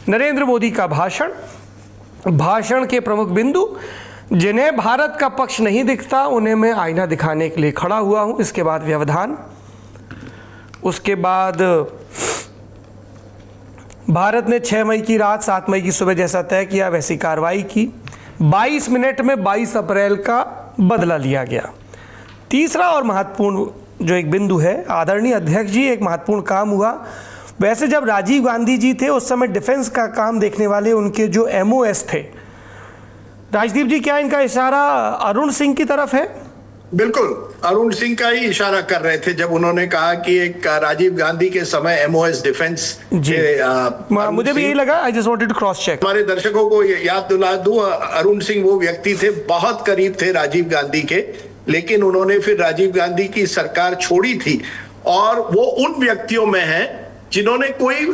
नरेंद्र मोदी का भाषण के प्रमुख बिंदु, जिन्हें भारत का पक्ष नहीं दिखता उन्हें मैं आईना दिखाने के लिए खड़ा हुआ हूं। इसके बाद व्यवधान, उसके बाद भारत ने 6 मई की रात 7 मई की सुबह जैसा तय किया वैसी कार्रवाई की। 22 मिनट में 22 अप्रैल का बदला लिया गया। तीसरा और महत्वपूर्ण जो एक बिंदु है, आदरणीय अध्यक्ष जी, एक महत्वपूर्ण काम हुआ। वैसे जब राजीव गांधी जी थे उस समय डिफेंस का काम देखने वाले उनके जो MOS थे, राजदीप जी, क्या इनका इशारा अरुण सिंह की तरफ है? बिल्कुल अरुण सिंह का ही इशारा कर रहे थे जब उन्होंने कहा कि एक राजीव गांधी के समय MOS डिफेंस मुझे भी यही लगा। I just wanted to cross check. हमारे दर्शकों को याद दिला दूं, अरुण सिंह वो व्यक्ति थे, बहुत करीब थे राजीव गांधी के, लेकिन उन्होंने फिर राजीव गांधी की सरकार छोड़ी थी और वो उन व्यक्तियों में है जिन्होंने कोई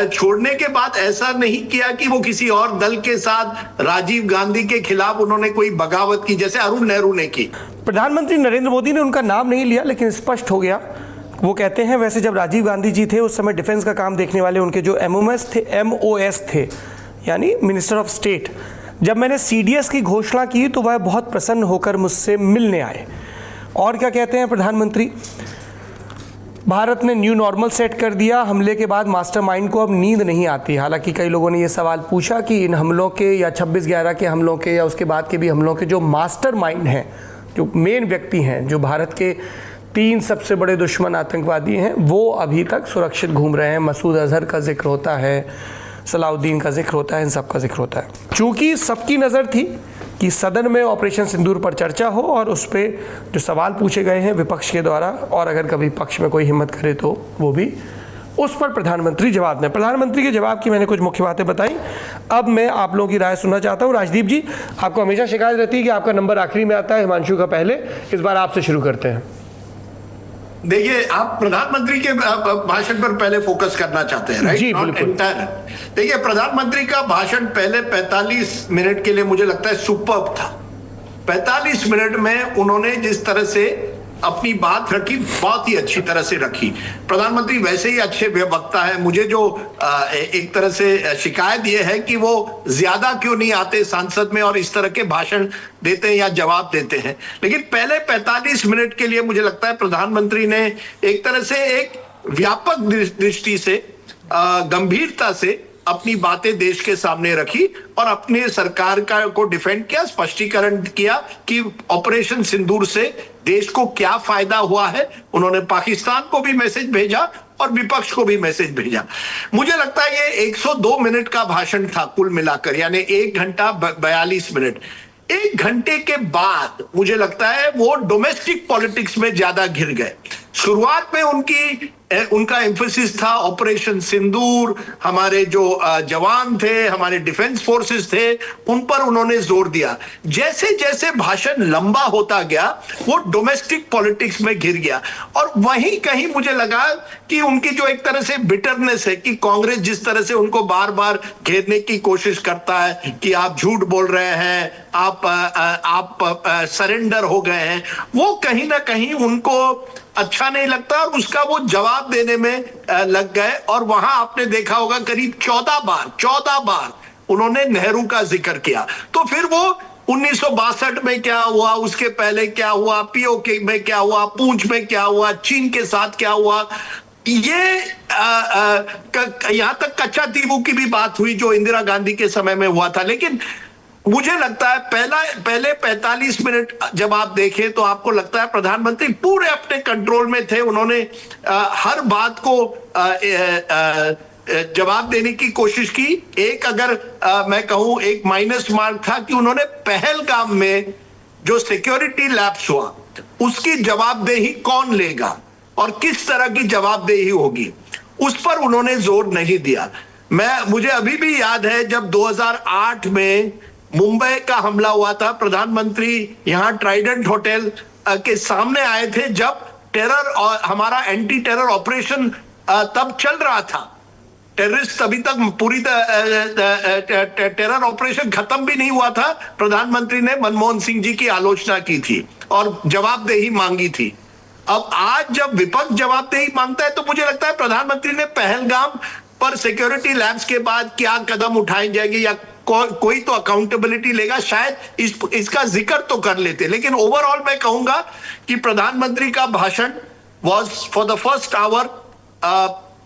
छोड़ने के बाद ऐसा नहीं किया कि वो किसी और दल के साथ राजीव गांधी के खिलाफ उन्होंने कोई बगावत की, जैसे अरुण नेहरू ने की। प्रधानमंत्री नरेंद्र मोदी ने उनका नाम नहीं लिया, लेकिन स्पष्ट हो गया। वो कहते हैं वैसे जब राजीव गांधी जी थे उस समय डिफेंस का काम देखने वाले उनके जो MOS थे, यानी मिनिस्टर ऑफ स्टेट, जब मैंने CDS की घोषणा की तो वह बहुत प्रसन्न होकर मुझसे मिलने आए। और क्या कहते हैं प्रधानमंत्री, भारत ने न्यू नॉर्मल सेट कर दिया। हमले के बाद मास्टरमाइंड को अब नींद नहीं आती। हालांकि कई लोगों ने ये सवाल पूछा कि इन हमलों के या 26/11 के हमलों के या उसके बाद के भी हमलों के जो मास्टरमाइंड हैं, जो मेन व्यक्ति हैं, जो भारत के 3 सबसे बड़े दुश्मन आतंकवादी हैं, वो अभी तक सुरक्षित घूम रहे हैं। मसूद अजहर का जिक्र होता है, सलाउद्दीन का जिक्र होता है, इन सब का जिक्र होता है। चूँकि सबकी नज़र थी कि सदन में ऑपरेशन सिंदूर पर चर्चा हो और उस पर जो सवाल पूछे गए हैं विपक्ष के द्वारा, और अगर कभी पक्ष में कोई हिम्मत करे तो वो भी उस पर प्रधानमंत्री जवाब दें। प्रधानमंत्री के जवाब की मैंने कुछ मुख्य बातें बताई। अब मैं आप लोगों की राय सुनना चाहता हूँ। राजदीप जी, आपको हमेशा शिकायत रहती है कि आपका नंबर आखिरी में आता है, हिमांशु का पहले। इस बार आपसे शुरू करते हैं। देखिए, आप प्रधानमंत्री के भाषण पर पहले फोकस करना चाहते हैं, राइट? जी बिल्कुल। देखिए, प्रधानमंत्री का भाषण पहले 45 मिनट के लिए मुझे लगता है सुपर्ब था। 45 मिनट में उन्होंने जिस तरह से अपनी बात रखी, बहुत ही अच्छी तरह से रखी। प्रधानमंत्री वैसे ही अच्छे वक्ता है। मुझे जो एक तरह से शिकायत यह है कि वो ज्यादा क्यों नहीं आते संसद में और इस तरह के भाषण देते हैं या जवाब देते हैं। लेकिन पहले 45 मिनट के लिए मुझे लगता है प्रधानमंत्री ने एक तरह से एक व्यापक दृष्टि से, गंभीरता से अपनी बातें देश के सामने रखी और अपने सरकार को डिफेंड किया, स्पष्टीकरण किया कि ऑपरेशन सिंदूर से देश को क्या फायदा हुआ है। उन्होंने पाकिस्तान को भी मैसेज भेजा और विपक्ष को भी मैसेज भेजा। मुझे लगता है ये 102 मिनट का भाषण था कुल मिलाकर, यानी 1 घंटा 42 मिनट। 1 घंटे के बाद मुझे लगता है वो डोमेस्टिक पॉलिटिक्स में ज्यादा घिर गए। शुरुआत में उनका एम्फेसिस था ऑपरेशन सिंदूर, हमारे जो जवान थे, हमारे डिफेंस फोर्सेस थे, उन पर उन्होंने जोर दिया। जैसे जैसे भाषण लंबा होता गया वो डोमेस्टिक पॉलिटिक्स में घिर गया और वहीं कहीं मुझे लगा कि उनकी जो एक तरह से बिटरनेस है कि कांग्रेस जिस तरह से उनको बार बार घेरने की कोशिश करता है कि आप झूठ बोल रहे हैं, आप सरेंडर हो गए हैं, वो कहीं ना कहीं उनको अच्छा नहीं लगता और उसका वो जवाब देने में लग गए। और वहां आपने देखा होगा करीब 14 बार उन्होंने नेहरू का जिक्र किया। तो फिर वो 1962 में क्या हुआ, उसके पहले क्या हुआ, POK में क्या हुआ, पूंछ में क्या हुआ, चीन के साथ क्या हुआ, ये यहां तक कच्चा तीबू की भी बात हुई जो इंदिरा गांधी के समय में हुआ था। लेकिन मुझे लगता है पहले 45 मिनट जब आप देखें तो आपको लगता है प्रधानमंत्री पूरे अपने कंट्रोल में थे। उन्होंने हर बात को जवाब देने की कोशिश की। एक अगर मैं कहूं एक माइनस मार्क था कि उन्होंने पहलगाम में जो सिक्योरिटी लैप्स हुआ उसकी जवाबदेही कौन लेगा और किस तरह की जवाबदेही होगी, उस पर उन्होंने जोर नहीं दिया। मुझे अभी भी याद है जब 2008 में मुंबई का हमला हुआ था, प्रधानमंत्री यहां ट्राइडेंट होटल के सामने आए थे जब टेरर और हमारा एंटी टेरर ऑपरेशन तब चल रहा था। टेररिस्ट अभी तक पूरी टेरर ऑपरेशन खत्म भी नहीं हुआ था। प्रधानमंत्री ने मनमोहन सिंह जी की आलोचना की थी और जवाबदेही मांगी थी। अब आज जब विपक्ष जवाबदेही मांगता है तो मुझे लगता है प्रधानमंत्री ने पहलगाम साइबर सिक्योरिटी लैब्स के बाद क्या कदम उठाए जाएंगे या कोई तो अकाउंटेबिलिटी लेगा, शायद इसका जिक्र तो कर लेते। लेकिन ओवरऑल मैं कहूंगा कि प्रधानमंत्री का भाषण was for the first hour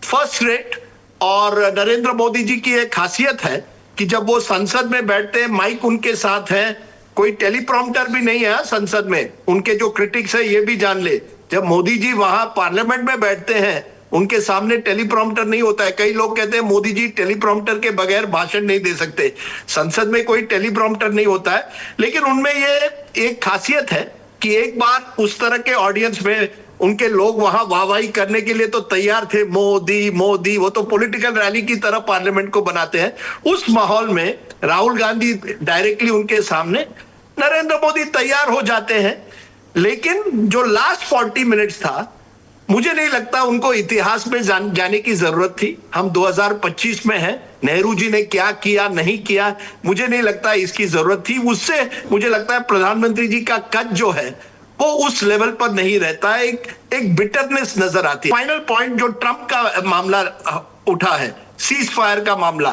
first rate. और नरेंद्र मोदी जी की एक खासियत है कि जब वो संसद में बैठते हैं, माइक उनके साथ है, कोई टेलीप्रॉम्प्टर भी नहीं है संसद में। उनके जो क्रिटिक्स है ये भी जान ले, जब मोदी जी वहां पार्लियामेंट में बैठते हैं उनके सामने टेलीप्रॉम्प्टर नहीं होता है। कई लोग कहते हैं मोदी जी टेलीप्रॉम्प्टर के बगैर भाषण नहीं दे सकते, संसद में कोई टेलीप्रॉम्प्टर नहीं होता है। लेकिन उनमें ये एक खासियत है कि एक बार उस तरह के ऑडियंस में उनके लोग वहां वाहवाही करने के लिए तो तैयार थे, मोदी मोदी, वो तो पॉलिटिकल रैली की तरह पार्लियामेंट को बनाते हैं। उस माहौल में राहुल गांधी डायरेक्टली उनके सामने, नरेंद्र मोदी तैयार हो जाते हैं। लेकिन जो लास्ट 40 मिनट्स था, मुझे नहीं लगता उनको इतिहास में जाने की जरूरत थी। हम 2025 में हैं, नेहरू जी ने क्या किया नहीं किया मुझे नहीं लगता इसकी जरूरत थी। उससे मुझे लगता है प्रधानमंत्री जी का कद जो है वो उस लेवल पर नहीं रहता है, एक बिटरनेस नजर आती है। फाइनल पॉइंट जो ट्रंप का मामला उठा है, सीज फायर का मामला,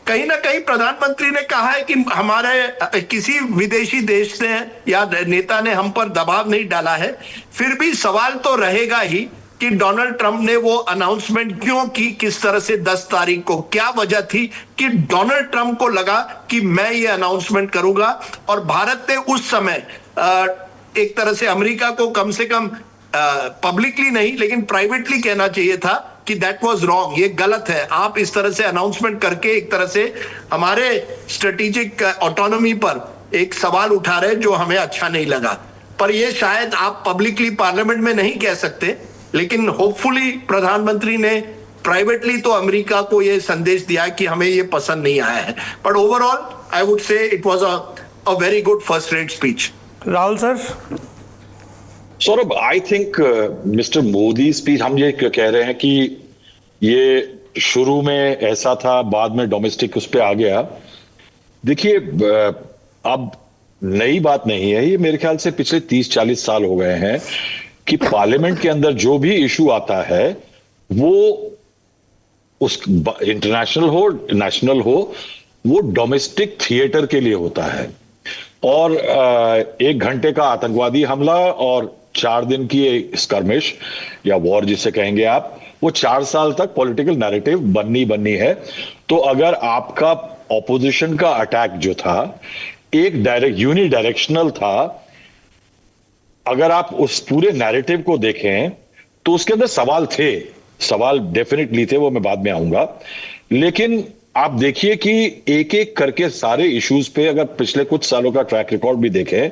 कहीं ना कहीं प्रधानमंत्री ने कहा है कि हमारे किसी विदेशी देश ने या नेता ने हम पर दबाव नहीं डाला है। फिर भी सवाल तो रहेगा ही कि डोनाल्ड ट्रंप ने वो अनाउंसमेंट क्यों की, किस तरह से 10 तारीख को, क्या वजह थी कि डोनाल्ड ट्रंप को लगा कि मैं ये अनाउंसमेंट करूंगा। और भारत ने उस समय एक तरह से अमेरिका को कम से कम पब्लिकली नहीं लेकिन प्राइवेटली कहना चाहिए था कि दैट वाज रॉन्ग, ये गलत है, आप इस तरह से अनाउंसमेंट करके एक तरह से हमारे स्ट्रेटेजिक ऑटोनॉमी पर एक सवाल उठा रहे जो हमें अच्छा नहीं लगा। पर ये शायद आप पब्लिकली पार्लियामेंट में नहीं कह सकते, लेकिन होपफुली प्रधानमंत्री ने प्राइवेटली तो अमेरिका को ये संदेश दिया कि हमें ये पसंद नहीं आया है। But overall I would say it was a very good first rate speech. Rahul sir. Saurabh, I think mister Modi speech, हम ये कह रहे हैं कि ये शुरू में ऐसा था, बाद में डोमेस्टिक उस पर आ गया। देखिए, अब नई बात नहीं है, ये मेरे ख्याल से पिछले 30-40 साल हो गए हैं कि पार्लियामेंट के अंदर जो भी इशू आता है वो उस इंटरनेशनल हो नेशनल हो, वो डोमेस्टिक थिएटर के लिए होता है। और 1 घंटे का आतंकवादी हमला और 4 दिन की स्कर्मिश या वॉर जिसे कहेंगे आप, वो 4 साल तक पॉलिटिकल नैरेटिव बननी है। तो अगर आपका ऑपोजिशन का अटैक जो था एक यूनिडायरेक्शनल था, अगर आप उस पूरे नैरेटिव को देखें तो उसके अंदर सवाल डेफिनेटली थे, वो मैं बाद में आऊंगा। लेकिन आप देखिए कि एक एक करके सारे इश्यूज पे अगर पिछले कुछ सालों का ट्रैक रिकॉर्ड भी देखें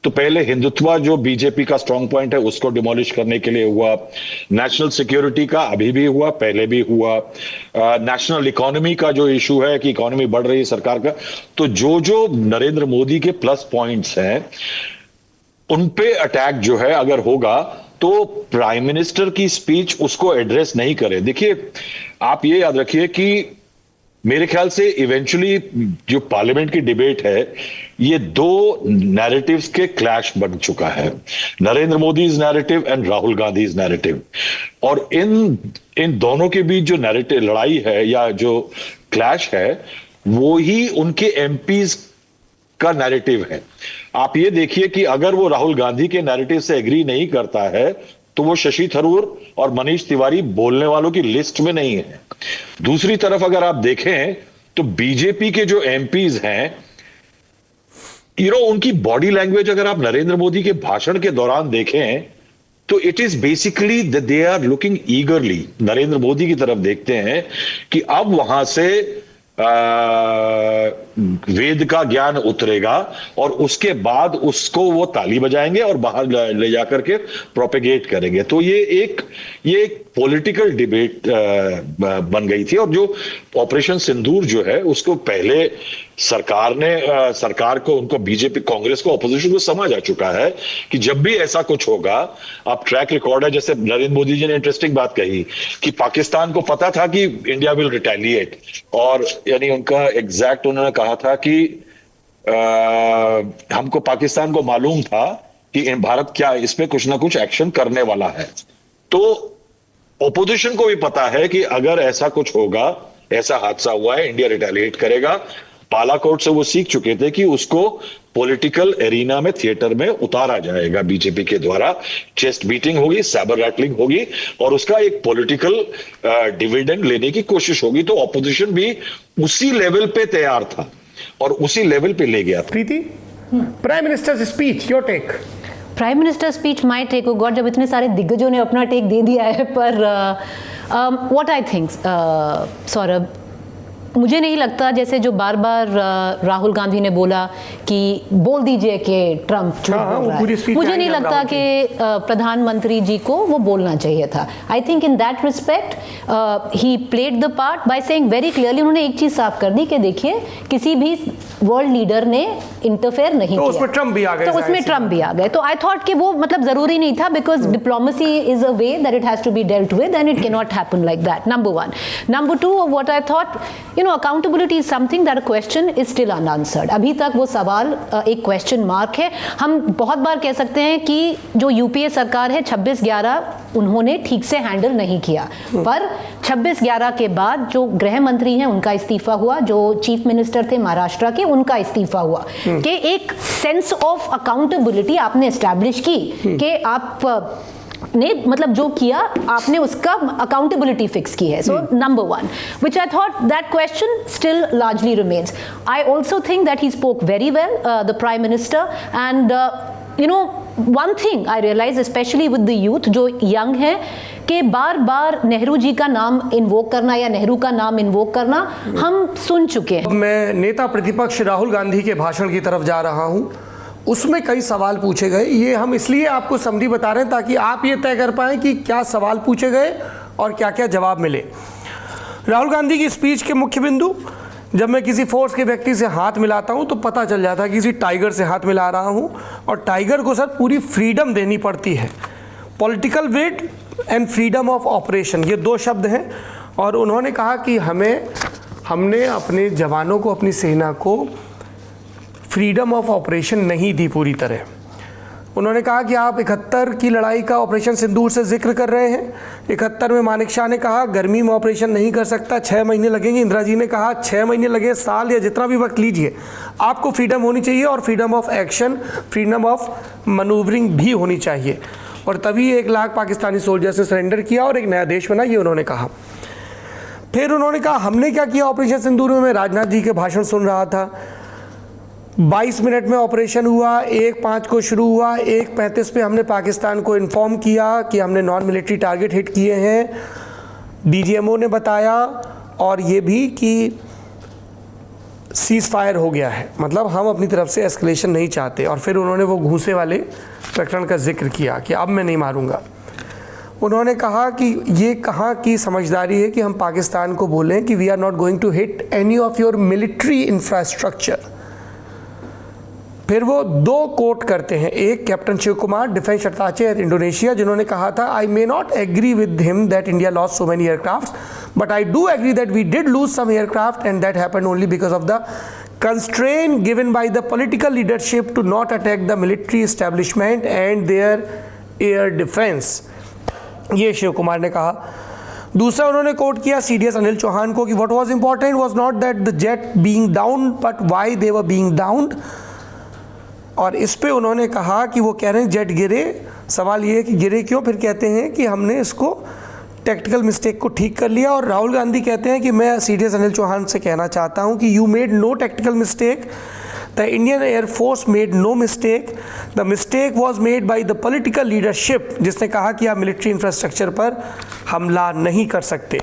तो पहले हिंदुत्व जो बीजेपी का स्ट्रांग पॉइंट है उसको डिमोलिश करने के लिए हुआ, नेशनल सिक्योरिटी का अभी भी हुआ, पहले भी हुआ, नेशनल इकोनॉमी का जो इशू है कि इकोनॉमी बढ़ रही है सरकार का। तो जो नरेंद्र मोदी के प्लस पॉइंट्स हैं उन पे अटैक जो है अगर होगा तो प्राइम मिनिस्टर की स्पीच उसको एड्रेस नहीं करे। देखिए, आप ये याद रखिए कि मेरे ख्याल से इवेंचुअली जो पार्लियामेंट की डिबेट है ये 2 नैरेटिव्स के क्लैश बन चुका है, Narendra Modi narrative and Rahul Gandhi narrative. और इन दोनों के बीच जो नैरेटिव लड़ाई है या जो क्लैश है वो ही उनके एमपीज का नैरेटिव है। आप ये देखिए कि अगर वो राहुल गांधी के नैरेटिव से एग्री नहीं करता है तो वो शशि थरूर और मनीष तिवारी बोलने वालों की लिस्ट में नहीं है। दूसरी तरफ अगर आप देखें तो बीजेपी के जो एमपीज हैं, उनकी बॉडी लैंग्वेज अगर आप नरेंद्र मोदी के भाषण के दौरान देखें तो it is basically they are looking eagerly, Narendra Modi की तरफ देखते हैं कि अब वहां से वेद का ज्ञान उतरेगा और उसके बाद उसको वो ताली बजाएंगे और बाहर ले जाकर के प्रोपेगेट करेंगे। तो ये एक पॉलिटिकल डिबेट बन गई थी। और जो ऑपरेशन सिंदूर जो है उसको पहले सरकार को, उनको बीजेपी कांग्रेस को, ऑपोजिशन को समझ आ चुका है कि जब भी ऐसा कुछ होगा, अब ट्रैक रिकॉर्ड है। जैसे नरेंद्र मोदी जी ने इंटरेस्टिंग बात कही कि पाकिस्तान को पता था कि इंडिया विल रिटेलिएट, और यानी उनका एग्जैक्ट उन्होंने कहा था कि हमको पाकिस्तान को मालूम था कि भारत क्या इस पे कुछ ना कुछ एक्शन करने वाला है। तो ऑपोजिशन को भी पता है कि अगर ऐसा कुछ होगा, ऐसा हादसा हुआ है, इंडिया रिटेलिएट करेगा। बालाकोट से वो सीख चुके थे कि उसको पॉलिटिकल एरिना में, थिएटर में उतारा जाएगा बीजेपी के द्वारा। चेस्ट बीटिंग होगी, सैबर रैटलिंग होगी और उसका एक पॉलिटिकल डिविडेंड लेने की कोशिश होगी। तो ऑपोजिशन भी उसी लेवल पे तैयार था और उसी लेवल पे ले गया था। Preeti, prime minister speech, your take. Prime minister speech, my take, oh god, जब इतने सारे दिग्गजों ने अपना टेक दे दिया है, पर व्हाट आई थिंक सौरभ, मुझे नहीं लगता, जैसे जो बार बार राहुल गांधी ने बोला कि बोल दीजिए कि ट्रम्प झूठ बोल रहा है, मुझे नहीं लगता कि प्रधानमंत्री जी को वो बोलना चाहिए था। I think in that respect he played the part by saying very clearly, उन्होंने एक चीज साफ कर दी कि देखिए किसी भी वर्ल्ड लीडर ने इंटरफेयर नहीं किया, उसमें ट्रम्प भी आ गए, तो उसमें ट्रम्प भी आ गए। तो आई थॉट कि वो मतलब जरूरी नहीं था, because diplomacy is a way that it has to be dealt with and it can not happen like that, number one. Number two, what I thought, accountability is something that question is still unanswered. अभी तक वो सवाल एक question mark है। हम बहुत बार कह सकते हैं कि जो यूपीए सरकार है 26/11 उन्होंने ठीक से हैंडल नहीं किया, पर 26/11 के बाद जो गृह मंत्री हैं उनका इस्तीफा हुआ, जो चीफ मिनिस्टर थे महाराष्ट्र के उनका इस्तीफा हुआ, कि एक सेंस ऑफ अकाउंटेबिलिटी आपने एस्टैब्लिश की कि आप ने मतलब जो किया आपने उसका अकाउंटेबिलिटी फिक्स की है। So number one, which I thought that question still largely remains. I also think that he spoke very well, the Prime Minister, and one thing I realize, especially with the youth जो young है, कि बार बार नेहरू जी का नाम invoke करना या नेहरू का नाम invoke करना हम सुन चुके हैं। मैं नेता प्रतिपक्ष राहुल गांधी के भाषण की तरफ जा रहा हूं। उसमें कई सवाल पूछे गए, ये हम इसलिए आपको समरी बता रहे हैं ताकि आप ये तय कर पाएं कि क्या सवाल पूछे गए और क्या क्या जवाब मिले। राहुल गांधी की स्पीच के मुख्य बिंदु, जब मैं किसी फोर्स के व्यक्ति से हाथ मिलाता हूं तो पता चल जाता है कि किसी टाइगर से हाथ मिला रहा हूं, और टाइगर को सर पूरी फ्रीडम देनी पड़ती है। Political will and freedom of operation, ये दो शब्द हैं। और उन्होंने कहा कि हमने अपने जवानों को, अपनी सेना को फ्रीडम ऑफ ऑपरेशन नहीं दी पूरी तरह। उन्होंने कहा कि आप 71 की लड़ाई का ऑपरेशन सिंदूर से जिक्र कर रहे हैं। 71 में मानिक शाह ने कहा गर्मी में ऑपरेशन नहीं कर सकता, 6 महीने लगेंगे। इंदिरा जी ने कहा 6 महीने लगे, साल या जितना भी वक्त लीजिए, आपको फ्रीडम होनी चाहिए और freedom of action, freedom of manoeuvring भी होनी चाहिए। और तभी 1 लाख पाकिस्तानी सोल्जर्स ने सरेंडर किया और एक नया देश बना, ये उन्होंने कहा। फिर उन्होंने कहा हमने क्या किया ऑपरेशन सिंदूर में। मैं राजनाथ जी के भाषण सुन रहा था। 22 मिनट में ऑपरेशन हुआ, 1:05 को शुरू हुआ, 1:35 पे हमने पाकिस्तान को इन्फॉर्म किया कि हमने नॉन मिलिट्री टारगेट हिट किए हैं, डीजीएमओ ने बताया, और ये भी कि सीज फायर हो गया है, मतलब हम अपनी तरफ से एस्केलेशन नहीं चाहते। और फिर उन्होंने वो घूंसे वाले प्रकरण का जिक्र किया कि अब मैं नहीं मारूंगा। उन्होंने कहा कि ये कहाँ की समझदारी है कि हम पाकिस्तान को बोलें कि we are not going to hit any of your military infrastructure. फिर वो 2 कोट करते हैं, एक captain Shiv Kumar, defence attache at Indonesia, जिन्होंने कहा था I may not agree with him that India lost so many aircraft, but I do agree that we did lose some aircraft and that happened only because of the constraint given by the political leadership to not attack the military establishment and their air defense, ये शिव कुमार ने कहा। दूसरा उन्होंने coat किया CDS Anil Chauhan को कि what was important was not that the jet being down but why they were being downed। और इस पे उन्होंने कहा कि वो कह रहे हैं जेट गिरे, सवाल ये है कि गिरे क्यों, फिर कहते हैं कि हमने इसको टेक्निकल मिस्टेक को ठीक कर लिया। और राहुल गांधी कहते हैं कि मैं CDS अनिल चौहान से कहना चाहता हूं कि you made no technical mistake, the Indian air force made no mistake, the mistake was made by the political leadership, जिसने कहा कि आप मिलिट्री इंफ्रास्ट्रक्चर पर हमला नहीं कर सकते।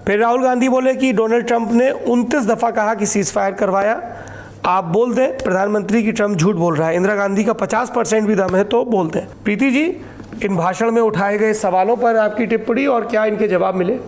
फिर राहुल गांधी बोले कि डोनाल्ड ट्रंप ने 29 दफ़ा कहा कि सीज फायर करवाया, आप बोल दें प्रधानमंत्री की ट्रम्प झूठ बोल रहा है। इंदिरा गांधी का 50% भी दम है तो बोल दें। प्रीति जी, इन भाषण में उठाए गए सवालों पर आपकी टिप्पणी और क्या इनके जवाब मिले?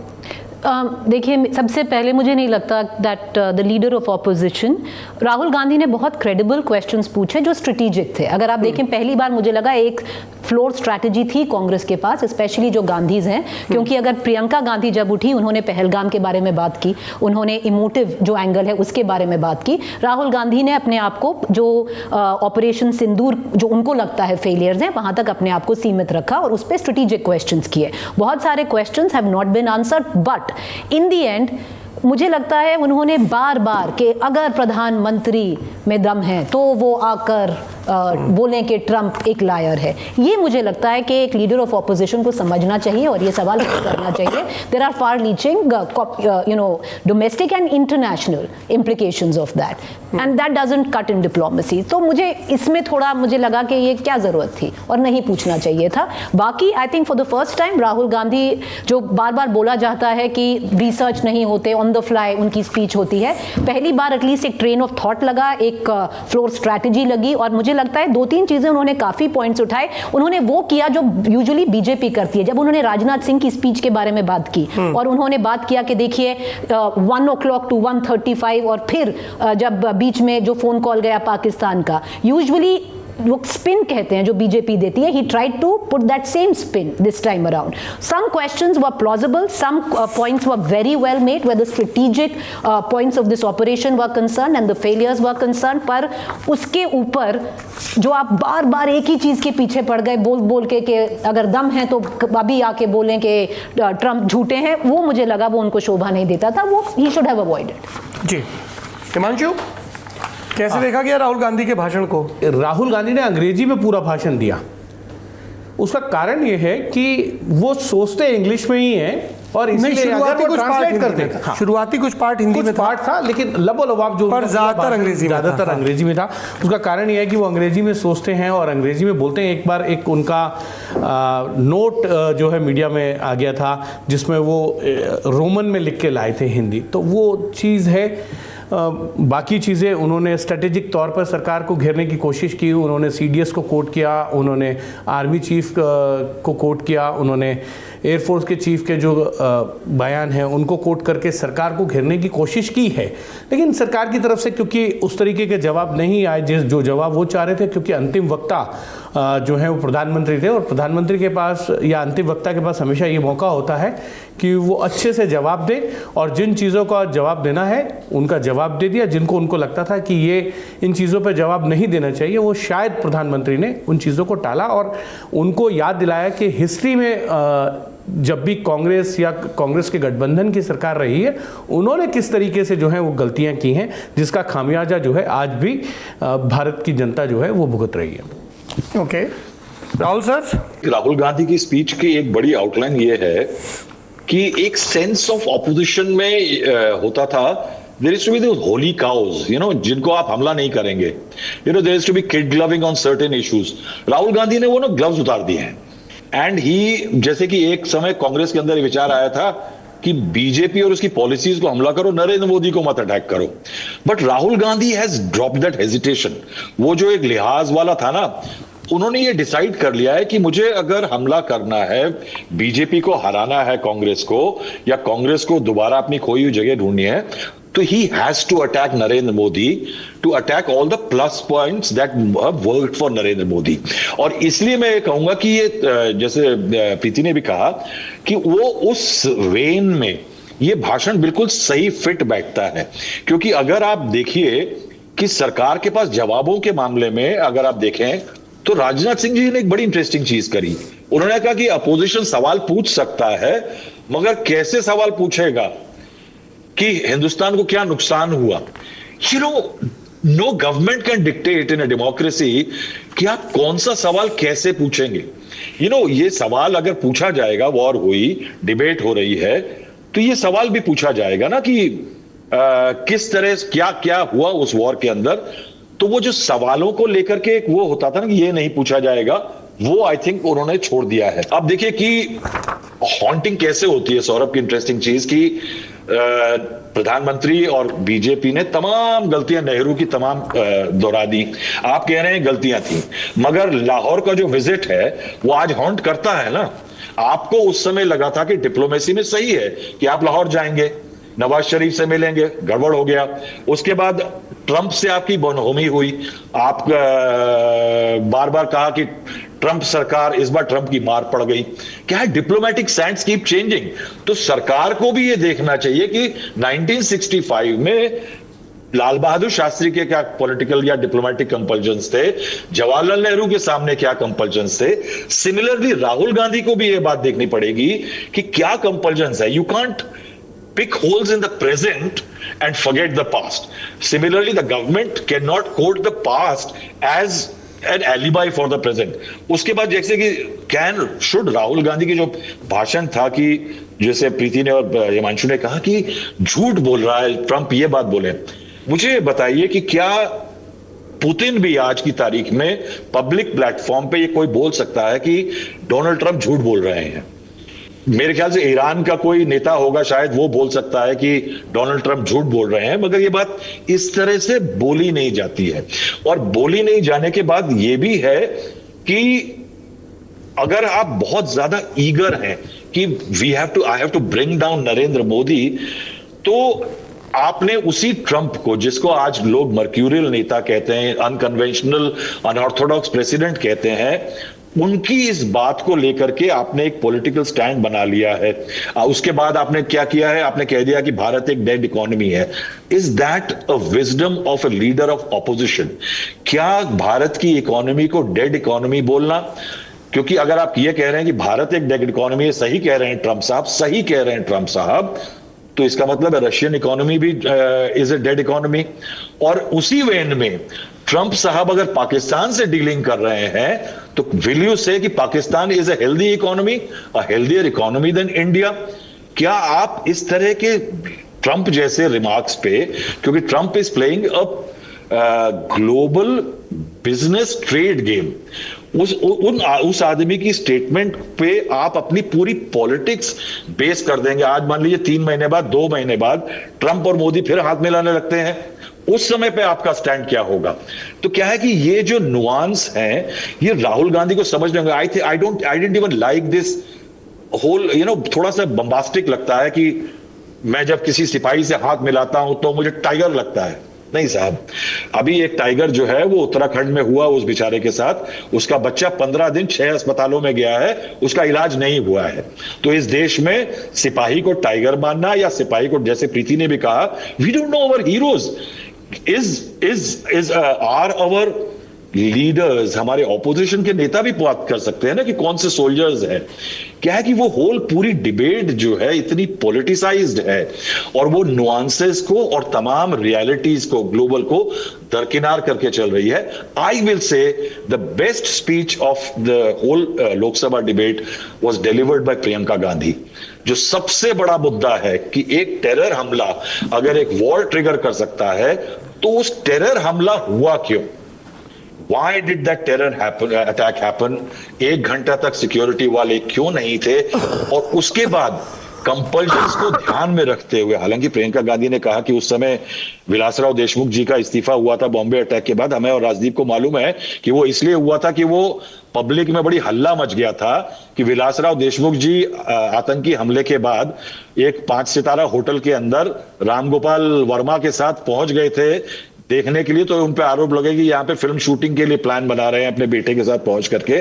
देखिए, सबसे पहले मुझे नहीं लगता that the leader of opposition Rahul Gandhi ने बहुत क्रेडिबल क्वेश्चंस पूछे जो स्ट्रेटेजिक थे। अगर आप देखें, पहली बार मुझे लगा एक फ्लोर स्ट्रैटेजी थी कांग्रेस के पास, स्पेशली जो गांधीज हैं, क्योंकि अगर प्रियंका गांधी जब उठी, उन्होंने पहलगाम के बारे में बात की, उन्होंने इमोटिव जो एंगल है उसके बारे में बात की। राहुल गांधी ने अपने आप को जो ऑपरेशन सिंदूर जो उनको लगता है फेलियर्स हैं वहां तक अपने आप को सीमित रखा और उस पर स्ट्रेटेजिक क्वेश्चंस किए। बहुत सारे questions have not been answered, but in the end मुझे लगता है उन्होंने बार बार कि अगर प्रधानमंत्री में दम है तो वो आकर बोलें कि ट्रंप एक लायर है। ये मुझे लगता है कि एक लीडर ऑफ ऑपोजिशन को समझना चाहिए और ये सवाल करना चाहिए। There are far reaching domestic and international implications of that and that doesn't cut in diplomacy. तो मुझे इसमें थोड़ा मुझे लगा कि ये क्या जरूरत थी और नहीं पूछना चाहिए था। बाकी I think for the first time Rahul Gandhi, जो बार बार बोला जाता है कि रिसर्च नहीं होते, ऑन द फ्लाई उनकी स्पीच होती है, पहली बार एटलीस्ट एक ट्रेन ऑफ थॉट लगा, एक फ्लोर स्ट्रैटेजी लगी और मुझे लगता है 2-3 चीजें उन्होंने काफी पॉइंट्स उठाए। उन्होंने वो किया जो यूजुअली बीजेपी करती है। जब उन्होंने राजनाथ सिंह की स्पीच के बारे में बात की और उन्होंने बात किया कि देखिए 1 o'clock to 1:35 और फिर जब बीच में जो फोन कॉल गया पाकिस्तान का, यूजुअली वो स्पिन कहते हैं जो बीजेपी देती है, he tried to put that same spin this time around. Some questions were plausible, some points were very well made where the strategic points of this operation were concerned and the failures were concerned, पर उसके ऊपर जो आप बार बार एक ही चीज के पीछे पड़ गए बोल बोल के कि अगर दम है तो अभी आके बोलें कि ट्रंप झूठे हैं, वो मुझे लगा वो उनको शोभा नहीं देता था, वो he should have avoided। जी हिमांशु, कैसे देखा गया राहुल गांधी के भाषण को? राहुल गांधी ने अंग्रेजी में पूरा भाषण दिया। उसका कारण यह है कि वो सोचते इंग्लिश में ही हैं और इसलिए अगर वो ट्रांसलेट करते हैं, हाँ, शुरुआती कुछ पार्ट हिंदी में पार्ट था लेकिन लबोलबाब जो पर ज्यादातर अंग्रेजी में था। उसका कारण यह है कि वो अंग्रेजी में सोचते हैं और अंग्रेजी में बोलते हैं। एक बार एक उनका नोट जो है मीडिया में आ गया था जिसमें वो रोमन में लिख के लाए थे हिंदी, तो वो चीज़ है। बाकी चीज़ें उन्होंने स्ट्रेटेजिक तौर पर सरकार को घेरने की कोशिश की। उन्होंने सीडीएस को कोट किया, उन्होंने आर्मी चीफ को कोट किया, उन्होंने एयरफोर्स के चीफ के जो बयान हैं उनको कोट करके सरकार को घेरने की कोशिश की है। लेकिन सरकार की तरफ से क्योंकि उस तरीके के जवाब नहीं आए जो जवाब वो चाह रहे थे, क्योंकि अंतिम वक्ता जो है वो प्रधानमंत्री थे और प्रधानमंत्री के पास या अंतिम वक्ता के पास हमेशा ये मौका होता है कि वो अच्छे से जवाब दे और जिन चीज़ों का जवाब देना है उनका जवाब दे दिया। जिनको उनको लगता था कि ये इन चीज़ों पर जवाब नहीं देना चाहिए, वो शायद प्रधानमंत्री ने उन चीज़ों को टाला और उनको याद दिलाया कि हिस्ट्री में जब भी कांग्रेस या कांग्रेस के गठबंधन की सरकार रही है उन्होंने किस तरीके से जो है वो गलतियां की हैं, जिसका खामियाजा जो है आज भी भारत की जनता जो है वो भुगत रही है। ओके राहुल सर, राहुल गांधी की स्पीच की एक बड़ी आउटलाइन ये है कि एक सेंस ऑफ ऑपोजिशन में होता था, there is to be those holy cows, जिनको आप हमला नहीं करेंगे, there is to be kid gloving on certain issues। Rahul Gandhi ने वो ग्लव्स उतार दिए हैं एंड ही, जैसे कि एक समय कांग्रेस के अंदर विचार आया था कि बीजेपी और उसकी पॉलिसीज को हमला करो, नरेंद्र मोदी को मत अटैक करो, but Rahul Gandhi has dropped that hesitation. वो जो एक लिहाज वाला था ना, उन्होंने ये डिसाइड कर लिया है कि मुझे अगर हमला करना है, बीजेपी को हराना है कांग्रेस को, या कांग्रेस को दोबारा अपनी खोई हुई जगह ढूंढनी है, तो he has to attack Narendra Modi, to attack all the plus points that worked for Narendra Modi। और इसलिए मैं कहूंगा कि ये, जैसे प्रीति ने भी कहा, कि वो उस वेन में ये भाषण बिल्कुल सही फिट बैठता है। क्योंकि अगर आप देखिए कि सरकार के पास जवाबों के मामले में अगर आप देखें तो राजनाथ सिंह जी ने एक बड़ी इंटरेस्टिंग चीज करी। उन्होंने कहा कि अपोजिशन सवाल पूछ सकता है, मगर कैसे सवाल पूछेगा कि हिंदुस्तान को क्या नुकसान हुआ। No government can dictate in a democracy कि आप कौन सा सवाल कैसे पूछेंगे। ये सवाल अगर पूछा जाएगा, वॉर हुई, डिबेट हो रही है, तो ये सवाल भी पूछा जाएगा ना कि किस तरह क्या क्या हुआ उस वॉर के अंदर। तो वो जो सवालों को लेकर के एक वो होता था ना कि ये नहीं पूछा जाएगा, वो आई थिंक उन्होंने छोड़ दिया है। अब देखिए कि हॉन्टिंग कैसे होती है सौरभ की इंटरेस्टिंग चीज की, प्रधानमंत्री और बीजेपी ने तमाम गलतियां नेहरू की तमाम दोहरा दी। आप कह रहे हैं गलतियां थी, मगर लाहौर का जो विजिट है वो आज हॉन्ट करता है ना। आपको उस समय लगा था कि डिप्लोमेसी में सही है कि आप लाहौर जाएंगे, नवाज शरीफ से मिलेंगे, गड़बड़ हो गया। उसके बाद ट्रंप से आपकी बनहोमी हुई, आप बार बार कहा कि ट्रंप सरकार, इस बार ट्रंप की मार पड़ गई। क्या है, डिप्लोमेटिक सैंड्स कीप चेंजिंग। तो सरकार को भी ये देखना चाहिए कि 1965 में लाल बहादुर शास्त्री के क्या पॉलिटिकल या डिप्लोमेटिक कंपल्जन्स थे, जवाहरलाल नेहरू के सामने क्या कंपल्जन्स थे। सिमिलरली राहुल गांधी को भी ये बात देखनी पड़ेगी कि क्या कंपल्जन्स है। You can't pick holes in the present and forget the past. Similarly, the government cannot quote the past as an alibi for the present. उसके बाद जैसे कि should राहुल गांधी की जो भाषण था कि जैसे प्रीति ने और हिमांशु ने कहा कि झूठ बोल रहा है ट्रंप, ये बात बोले, मुझे बताइए कि क्या पुतिन भी आज की तारीख में पब्लिक प्लेटफॉर्म पे ये कोई बोल सकता है कि डोनाल्ड ट्रंप झूठ बोल रहे हैं? मेरे ख्याल से ईरान का कोई नेता होगा शायद, वो बोल सकता है कि डोनाल्ड ट्रंप झूठ बोल रहे हैं, मगर ये बात इस तरह से बोली नहीं जाती है। और बोली नहीं जाने के बाद ये भी है कि अगर आप बहुत ज्यादा ईगर हैं कि I have to bring down Narendra Modi, तो आपने उसी ट्रंप को, जिसको आज लोग मर्क्यूरियल नेता कहते हैं, अनकन्वेंशनल अनऑर्थोडॉक्स प्रेसिडेंट कहते हैं, उनकी इस बात को लेकर के आपने एक पॉलिटिकल स्टैंड बना लिया है। उसके बाद आपने क्या किया है, आपने कह दिया कि भारत एक डेड इकोनॉमी है। Is that a wisdom of a leader of opposition? क्या भारत की इकोनॉमी को डेड इकोनॉमी बोलना, क्योंकि अगर आप ये कह रहे हैं कि भारत एक डेड इकोनॉमी है, सही कह रहे हैं ट्रंप साहब, सही कह रहे हैं ट्रंप साहब, तो इसका मतलब है रशियन इकोनॉमी भी इज ए डेड इकोनॉमी। और उसी वेन में ट्रंप साहब अगर पाकिस्तान से डीलिंग कर रहे हैं, तो विल यू से कि Pakistan is a healthy economy, a healthier economy than India? क्या आप इस तरह के ट्रंप जैसे रिमार्क्स पे, क्योंकि Trump is playing a global business trade game, उस आदमी की स्टेटमेंट पे आप अपनी पूरी पॉलिटिक्स बेस कर देंगे। आज मान लीजिए 3 महीने बाद, 2 महीने बाद ट्रंप और मोदी फिर हाथ मिलाने लगते हैं, उस समय पे आपका स्टैंड क्या होगा? तो क्या है कि ये जो नुआंस हैं, ये राहुल गांधी को समझ नहीं होगा। I didn't even like this whole, थोड़ा सा बम्बास्टिक लगता है कि मैं जब किसी सिपाही से हाथ मिलाता हूं तो मुझे टाइगर लगता है। नहीं साहब, अभी एक टाइगर जो है वो उत्तराखंड में हुआ उस बेचारे के साथ, उसका बच्चा 15 दिन 6 अस्पतालों में गया है, उसका इलाज नहीं हुआ है। तो इस देश में सिपाही को टाइगर मानना, या सिपाही को, जैसे प्रीति ने भी कहा, we don't know our heroes, are our leaders, हमारे ऑपोजिशन के नेता भी बात कर सकते हैं ना कि कौन से सोल्जर्स हैं। क्या है कि वो होल पूरी डिबेट जो है इतनी पॉलिटिसाइज्ड है, और वो नुआंसेस को और तमाम रियलिटीज को, ग्लोबल को दरकिनार करके चल रही है। I will say the best speech of the whole Lok Sabha debate was delivered by Priyanka Gandhi. जो सबसे बड़ा मुद्दा है कि एक टेरर हमला अगर एक वॉर ट्रिगर कर सकता है, तो उस टेरर हमला हुआ क्यों? Why did that terror attack happen? 1 घंटा तक सिक्योरिटी वाले क्यों नहीं थे? और उसके बाद कंपल्शंस को ध्यान में रखते हुए, हालांकि प्रियंका गांधी ने कहा कि उस समय विलासराव देशमुख जी का इस्तीफा हुआ था बॉम्बे अटैक के बाद, हमें और राजदीप को मालूम है कि वो इसलिए हुआ था कि वो पब्लिक में बड़ी हल्ला मच गया था कि विलासराव देशमुख जी आतंकी हमले के बाद एक 5 सितारा होटल के अंदर रामगोपाल वर्मा के साथ पहुंच गए थे देखने के लिए, तो उन पे आरोप लगे कि यहाँ पे फिल्म शूटिंग के लिए प्लान बना रहे हैं अपने बेटे के साथ पहुंच करके,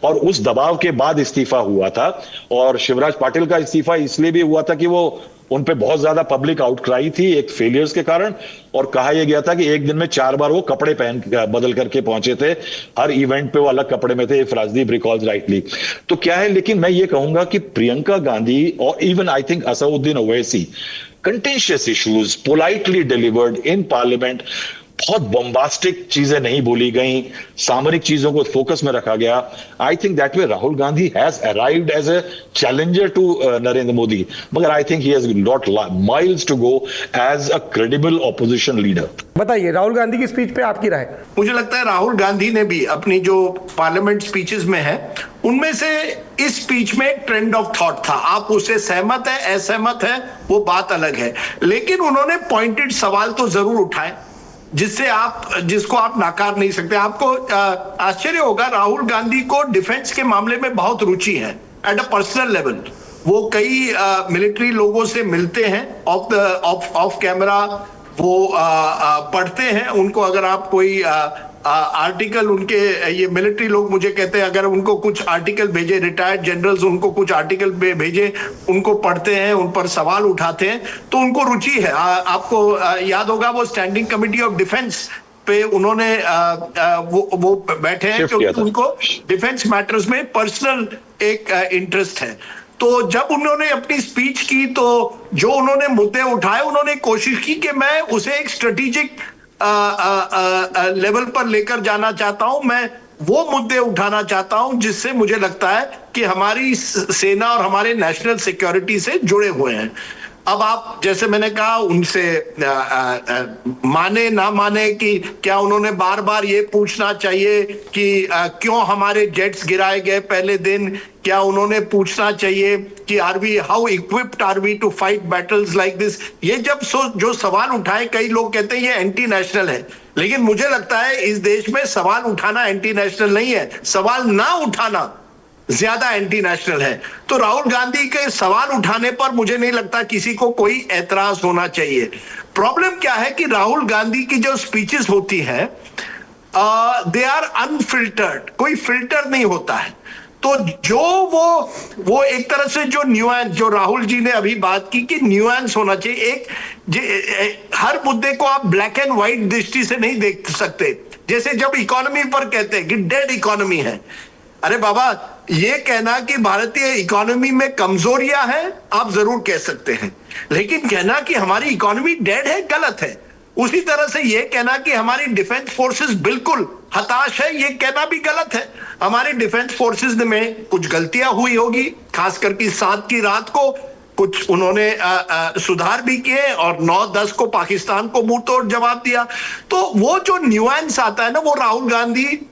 और उस दबाव के बाद इस्तीफा हुआ था। और शिवराज पाटिल का इस्तीफा इसलिए भी हुआ था कि वो उन पे बहुत ज्यादा पब्लिक आउटक्राई थी एक फेलियर्स के कारण, और कहा यह गया था कि एक दिन में 4 बार वो कपड़े बदल करके पहुंचे थे, हर इवेंट पे वो अलग कपड़े में थे, इफ राजदीप रिकॉल्स राइटली। तो क्या है, लेकिन मैं ये कहूंगा कि प्रियंका गांधी और even I think Asaduddin Owaisi, contentious issues politely delivered in parliament, बहुत बॉम्बास्टिक चीजें नहीं बोली गई, सामरिक चीजों को फोकस में रखा गया। I think that way Rahul Gandhi has arrived as a challenger to Narendra Modi, मगर I think he has lot miles to go as a credible opposition leader. बताइए राहुल गांधी की स्पीच पे आपकी राय। मुझे लगता है राहुल गांधी ने भी अपनी जो पार्लियामेंट स्पीचेस में है, उनमें से इस स्पीच में एक ट्रेंड ऑफ थॉट था। आप उससे सहमत है, असहमत है, वो बात अलग है, लेकिन उन्होंने पॉइंटेड सवाल तो जरूर उठाए जिसको आप नकार नहीं सकते। आपको आश्चर्य होगा, राहुल गांधी को डिफेंस के मामले में बहुत रुचि है एट अ पर्सनल लेवल। वो कई मिलिट्री लोगों से मिलते हैं ऑफ कैमरा, वो पढ़ते हैं उनको। अगर आप कोई आर्टिकल उनके ये मिलिट्री लोग मुझे कहते हैं अगर उनको कुछ आर्टिकल भेजे, रिटायर्ड जनरल्स उनको कुछ आर्टिकल भेजे, उनको पढ़ते हैं, उन पर सवाल उठाते हैं तो उनको रुचि है। आपको याद होगा वो स्टैंडिंग कमेटी ऑफ डिफेंस पे उन्होंने वो बैठे हैं क्योंकि उनको डिफेंस मैटर्स में पर्सनल एक इंटरेस्ट है। तो जब उन्होंने अपनी स्पीच की तो जो उन्होंने मुद्दे उठाए उन्होंने कोशिश की कि मैं उसे एक स्ट्रेटेजिक लेवल पर लेकर जाना चाहता हूं, मैं वो मुद्दे उठाना चाहता हूं जिससे मुझे लगता है कि हमारी सेना और हमारे नेशनल सिक्योरिटी से जुड़े हुए हैं। अब आप जैसे मैंने कहा उनसे माने ना माने कि क्या उन्होंने बार बार ये पूछना चाहिए कि क्यों हमारे जेट्स गिराए गए पहले दिन, क्या उन्होंने पूछना चाहिए कि how equipped are we to fight battles like this. ये जब जो सवाल उठाए कई लोग कहते हैं ये एंटी नेशनल है, लेकिन मुझे लगता है इस देश में सवाल उठाना एंटी नेशनल नहीं है, सवाल ना उठाना ज्यादा एंटी नेशनल है। तो राहुल गांधी के सवाल उठाने पर मुझे नहीं लगता किसी को कोई एतराज होना चाहिए। प्रॉब्लम क्या है कि राहुल गांधी की जो स्पीचेस होती है दे आर अनफिल्टर्ड, कोई फिल्टर नहीं होता है। तो जो वो एक तरह से जो न्यूएंस जो राहुल जी ने अभी बात की कि न्यूएंस होना चाहिए, हर मुद्दे को आप ब्लैक एंड व्हाइट दृष्टि से नहीं देख सकते। जैसे जब इकोनॉमी पर कहते हैं कि डेड इकोनॉमी है, अरे बाबा ये कहना कि भारतीय इकोनॉमी में कमजोरियां हैं आप जरूर कह सकते हैं, लेकिन कहना कि हमारी इकोनॉमी डेड है गलत है। उसी तरह से यह कहना कि हमारी डिफेंस फोर्सेस बिल्कुल हताश है ये कहना भी गलत है। हमारी डिफेंस फोर्सेस में कुछ गलतियां हुई होगी, खास करके 7 की रात को कुछ उन्होंने सुधार भी किए और 9-10 को पाकिस्तान को मुंह तोड़ जवाब दिया। तो वो जो न्यूएंस आता है ना, वो राहुल गांधी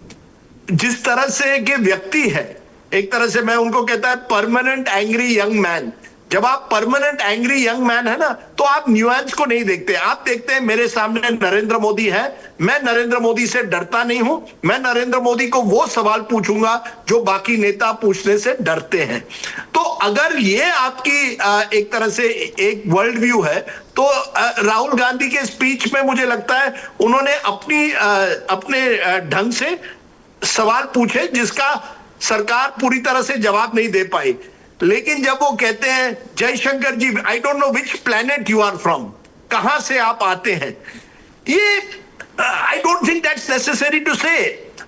जिस तरह से के व्यक्ति है, एक तरह से मैं उनको कहता है परमानेंट एंग्री यंग मैन। जब आप परमानेंट एंग्री यंग मैन है ना तो आप न्यूएंस को नहीं देखते, आप देखते हैं मेरे सामने नरेंद्र मोदी है, मैं नरेंद्र मोदी से डरता नहीं हूं, मैं नरेंद्र मोदी को वो सवाल पूछूंगा जो बाकी नेता पूछने से डरते हैं। तो अगर ये आपकी एक तरह से एक वर्ल्ड व्यू है तो राहुल गांधी के स्पीच में मुझे लगता है उन्होंने अपने ढंग से सवाल पूछे जिसका सरकार पूरी तरह से जवाब नहीं दे पाई। लेकिन जब वो कहते हैं Jaishankar ji I don't know which planet you are from, कहां से आप आते हैं, ये I don't think that's necessary to say.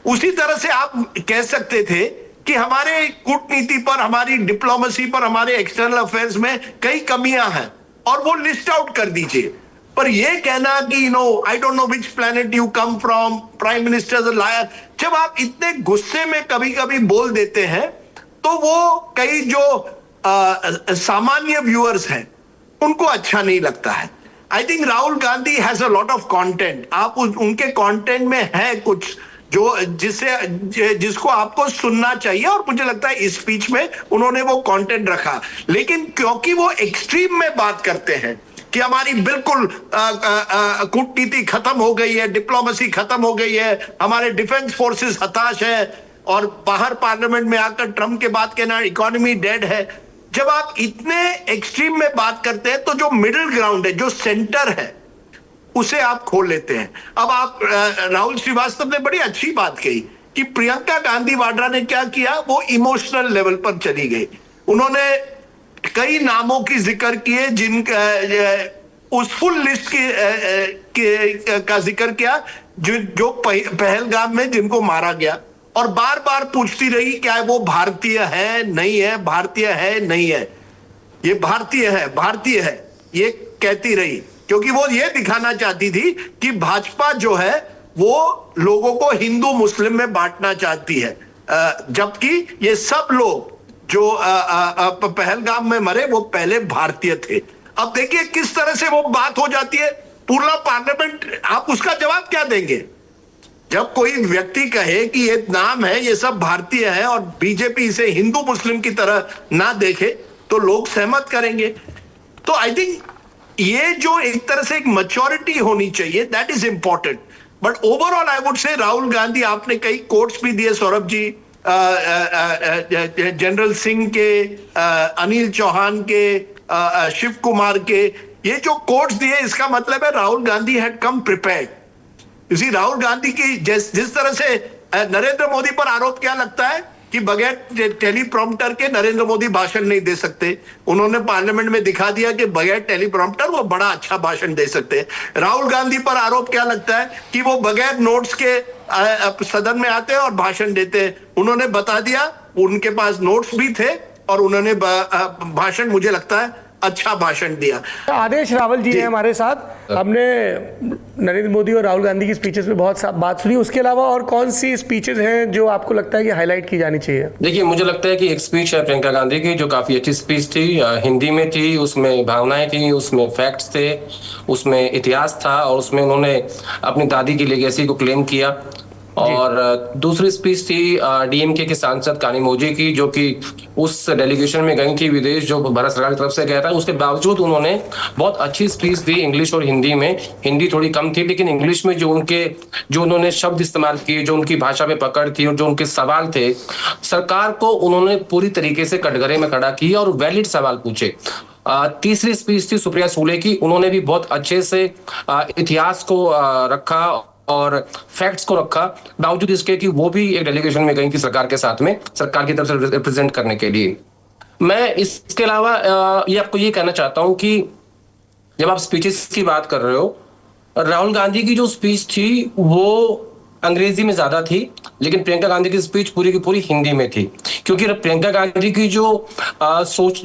उसी तरह से आप कह सकते थे कि हमारे कूटनीति पर, हमारी डिप्लोमेसी पर, हमारे एक्सटर्नल अफेयर्स में कई कमियां हैं और वो लिस्ट आउट कर दीजिए। पर यह कहना कि I don't know which planet you come from, prime minister liar, जब आप इतने गुस्से में कभी कभी बोल देते हैं तो वो कई जो सामान्य व्यूअर्स हैं उनको अच्छा नहीं लगता है। I think Rahul Gandhi has a lot of content, आप उनके कंटेंट में है कुछ जो जिसको आपको सुनना चाहिए और मुझे लगता है इस स्पीच में उन्होंने वो कंटेंट रखा। लेकिन क्योंकि वो एक्सट्रीम में बात करते हैं कि हमारी बिल्कुल कूटनीति खत्म हो गई है, डिप्लोमेसी खत्म हो गई है, हमारे डिफेंस फोर्सेस हताश है, और बाहर पार्लियामेंट में आकर ट्रम्प के बात कहना इकोनॉमी डेड है, जब आप इतने एक्सट्रीम में बात करते हैं तो जो मिडिल ग्राउंड है, जो सेंटर है, उसे आप खोल लेते हैं। अब आप राहुल श्रीवास्तव ने बड़ी अच्छी बात कही कि प्रियंका गांधी वाड्रा ने क्या किया, वो इमोशनल लेवल पर चली गई। उन्होंने कई नामों की जिक्र किए जिनका उस फुल लिस्ट का जिक्र किया जो पहलगाम में जिनको मारा गया, और बार बार पूछती रही क्या वो भारतीय है नहीं है, भारतीय है नहीं है, ये भारतीय है, भारतीय है, ये कहती रही क्योंकि वो ये दिखाना चाहती थी कि भाजपा जो है वो लोगों को हिंदू मुस्लिम में बांटना चाहती है, जबकि ये सब लोग जो पहलगाम में मरे वो पहले भारतीय थे। अब देखिए किस तरह से वो बात हो जाती है, पूरा पार्लियामेंट, आप उसका जवाब क्या देंगे? जब कोई व्यक्ति कहे कि ये नाम है, ये सब भारतीय है और बीजेपी इसे हिंदू मुस्लिम की तरह ना देखे तो लोग सहमत करेंगे। तो आई थिंक ये जो एक तरह से एक मैच्योरिटी होनी चाहिए, that is important. But overall I would say Rahul Gandhi, आपने कई कोट्स भी दिए सौरभ जी, जनरल सिंह के, अनिल चौहान के, शिव कुमार के, ये जो कोट्स दिए इसका मतलब है Rahul Gandhi had come prepared. इसी राहुल गांधी की जिस तरह से नरेंद्र मोदी पर आरोप क्या लगता है कि बगैर टेलीप्रॉम्प्टर के नरेंद्र मोदी भाषण नहीं दे सकते, उन्होंने पार्लियामेंट में दिखा दिया कि बगैर टेलीप्रॉम्प्टर वो बड़ा अच्छा भाषण दे सकते हैं। राहुल गांधी पर आरोप क्या लगता है कि वो बगैर नोट्स के सदन में आते हैं और भाषण देते हैं, उन्होंने बता दिया उनके पास नोट्स भी थे और उन्होंने भाषण, मुझे लगता है, अच्छा भाषण दिया। आदेश रावल जी हैं हमारे साथ। हमने नरेंद्र मोदी और राहुल गांधी की स्पीचेस में बहुत बात सुनी, उसके अलावा और कौन सी स्पीचेस हैं जो आपको लगता है कि हाईलाइट की जानी चाहिए? देखिए, मुझे लगता है कि एक स्पीच है प्रियंका गांधी की जो काफी अच्छी स्पीच थी, हिंदी में थी, उसमें भावनाएं थी, उसमें फैक्ट्स थे, उसमें इतिहास था और उसमें उन्होंने अपनी दादी की लेगेसी को क्लेम किया। और दूसरी स्पीच थी डीएमके के सांसद कानिमोझी की, जो कि उस डेलीगेशन में गई थी विदेश, जो भारत सरकार की तरफ से गया था। उसके बावजूद उन्होंने बहुत अच्छी स्पीच दी इंग्लिश और हिंदी में। हिंदी थोड़ी कम थी, लेकिन इंग्लिश में जो उन्होंने शब्द इस्तेमाल किए, जो उनकी भाषा पे पकड़ थी और जो उनके सवाल थे, सरकार को उन्होंने पूरी तरीके से कटघरे में खड़ा किया और वैलिड सवाल पूछे। तीसरी स्पीच थी सुप्रिया सूले की, उन्होंने भी बहुत अच्छे से इतिहास को रखा और फैक्ट्स को रखा, बावजूद इसके कि वो भी एक डेलीगेशन में गई थी सरकार के साथ में, सरकार की तरफ से रिप्रेजेंट करने के लिए। मैं इसके अलावा ये आपको ये कहना चाहता हूं कि जब आप स्पीचेस की बात कर रहे हो, राहुल गांधी की जो स्पीच थी वो अंग्रेजी में ज्यादा थी, लेकिन प्रियंका गांधी की स्पीच पूरी की पूरी हिंदी में थी, क्योंकि प्रियंका गांधी की जो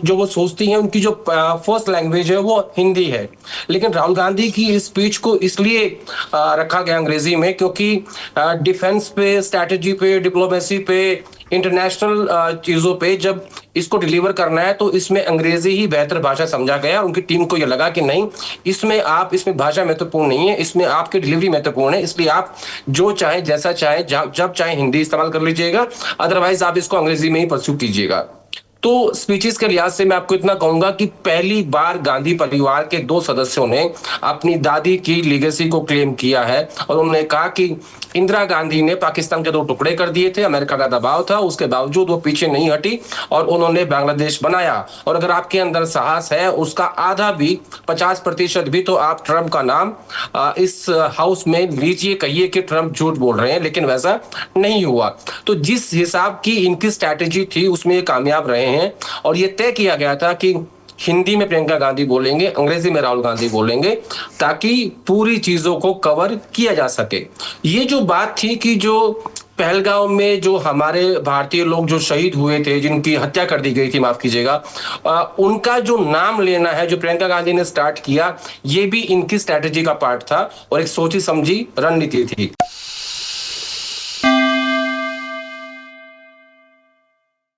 वो सोचती हैं, उनकी जो फर्स्ट लैंग्वेज है वो हिंदी है। लेकिन राहुल गांधी की स्पीच को इसलिए रखा गया अंग्रेजी में क्योंकि डिफेंस पे, स्ट्रैटेजी पे, डिप्लोमेसी पे, इंटरनेशनल चीजों पे जब इसको डिलीवर करना है तो इसमें अंग्रेजी ही बेहतर भाषा समझा गया। उनकी टीम को यह लगा कि नहीं, इसमें भाषा महत्वपूर्ण नहीं है, इसमें आपकी डिलीवरी महत्वपूर्ण है, इसलिए आप जो चाहे, जैसा चाहे, जब चाहे हिंदी इस्तेमाल कर लीजिएगा, अदरवाइज आप इसको अंग्रेजी में ही परस्यू कीजिएगा। तो स्पीचेस के लिहाज से मैं आपको इतना कहूंगा कि पहली बार गांधी परिवार के 2 सदस्यों ने अपनी दादी की लीगेसी को क्लेम किया है और उन्होंने कहा कि इंदिरा गांधी ने पाकिस्तान के 2 टुकड़े कर दिए थे, अमेरिका का दबाव था, उसके बावजूद वो पीछे नहीं हटी और उन्होंने बांग्लादेश बनाया। और अगर आपके अंदर साहस है, उसका आधा भी, 50% भी, तो आप ट्रंप का नाम इस हाउस में लीजिए, कहिए कि ट्रंप झूठ बोल रहे हैं, लेकिन वैसा नहीं हुआ। तो जिस हिसाब की इनकी स्ट्रैटेजी थी उसमें ये कामयाब रहे हैं और ये तय किया गया था कि हिंदी में प्रियंका गांधी बोलेंगे, अंग्रेजी में राहुल गांधी बोलेंगे, ताकि पूरी चीजों को कवर किया जा सके। ये जो बात थी कि जो पहलगांव में जो हमारे भारतीय लोग जो शहीद हुए थे, जिनकी हत्या कर दी गई थी, माफ कीजिएगा, उनका जो नाम लेना है, जो प्रियंका गांधी ने स्टार्ट किया, ये भी इनकी स्ट्रैटेजी का पार्ट था और एक सोची समझी रणनीति थी।